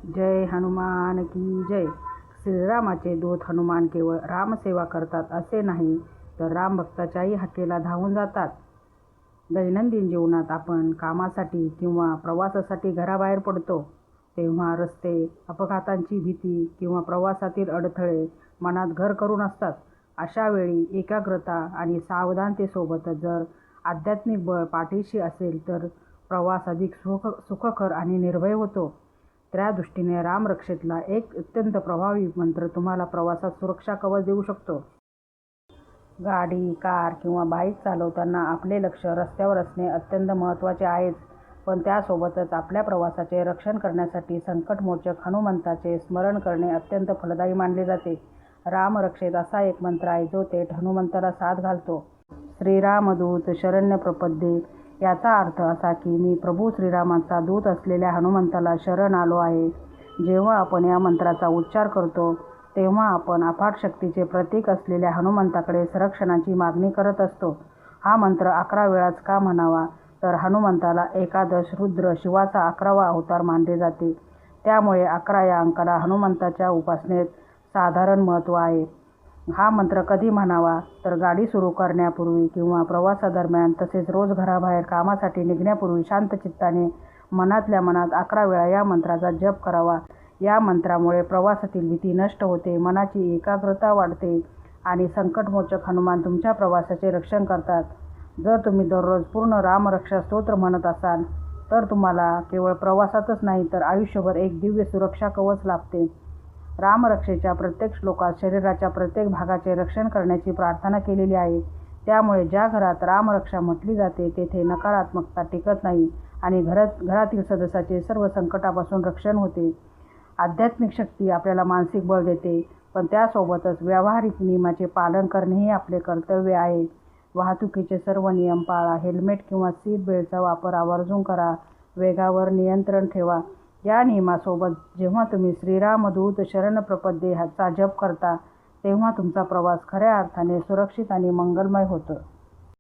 जय हनुमान की जय. श्रीरामाचे दूत हनुमान केवळ रामसेवा करतात असे नाही, तर रामभक्ताच्याही हाकेला धावून जातात. दैनंदिन जीवनात आपण कामासाठी किंवा प्रवासासाठी घराबाहेर पडतो, तेव्हा रस्ते, अपघातांची भीती किंवा प्रवासातील अडथळे मनात घर करून असतात. अशा वेळी एकाग्रता आणि सावधानतेसोबतच जर आध्यात्मिक बळ पाठीशी असेल तर प्रवास अधिक सुखकर आणि निर्भय होतो. त्या दृष्टीने रामरक्षेतला एक अत्यंत प्रभावी मंत्र तुम्हाला प्रवासात सुरक्षा कवच देऊ शकतो. गाडी, कार किंवा बाईक चालवताना आपले लक्ष रस्त्यावर असणे अत्यंत महत्त्वाचे आहेच, पण त्यासोबतच आपल्या प्रवासाचे रक्षण करण्यासाठी संकटमोचक हनुमंताचे स्मरण करणे अत्यंत फलदायी मानले जाते. रामरक्षेत असा एक मंत्र आहे जो थेट हनुमंताला साद घालतो. श्रीरामदूत शरण्य प्रपद्ये. याचा अर्थ असा की मी प्रभू श्रीरामाचा दूत असलेल्या हनुमंताला शरण आलो आहे. जेव्हा आपण या मंत्राचा उच्चार करतो तेव्हा आपण अफाट शक्तीचे प्रतीक असलेल्या हनुमंताकडे संरक्षणाची मागणी करत असतो. हा मंत्र 11 वेळाच का म्हणावा, तर हनुमंताला एकादश रुद्र शिवाचा 11वा अवतार मानले जाते. त्यामुळे 11 या अंकाला हनुमंताच्या उपासनेत साधारण महत्त्व आहे. हा मंत्र कधी म्हणावा, तर गाडी सुरू करण्यापूर्वी किंवा प्रवासादरम्यान, तसेच रोज घराबाहेर कामासाठी निघण्यापूर्वी शांत चित्ताने मनातल्या मनात 11 वेळा या मंत्राचा जप करावा. या मंत्रामुळे प्रवासातील भीती नष्ट होते, मनाची एकाग्रता वाढते आणि संकटमोचक हनुमान तुमच्या प्रवासाचे रक्षण करतात. जर तुम्ही दररोज पूर्ण रामरक्षा स्तोत्र म्हणत असाल तर तुम्हाला केवळ प्रवासातच नाही तर आयुष्यभर एक दिव्य सुरक्षा कवच लाभते. रामरक्षेच्या प्रत्येक श्लोकात शरीराच्या प्रत्येक भागाचे रक्षण करण्याची प्रार्थना केलेली आहे. त्यामुळे ज्या घरात रामरक्षा म्हटली जाते तेथे नकारात्मकता टिकत नाही आणि घरातील सदस्याचे सर्व संकटापासून रक्षण होते. आध्यात्मिक शक्ती आपल्याला मानसिक बळ देते, पण त्यासोबतच व्यावहारिक नियमाचे पालन करणेही आपले कर्तव्य आहे. वाहतुकीचे सर्व नियम पाळा, हेल्मेट किंवा सीट बेल्टचा वापर आवर्जून करा, वेगावर नियंत्रण ठेवा. या नियमासोबत जेव्हा तुम्ही श्रीरामदूत शरण प्रपद्ये चा जप करता तेव्हा तुमचा प्रवास खऱ्या अर्थाने सुरक्षित आणि मंगलमय होतो.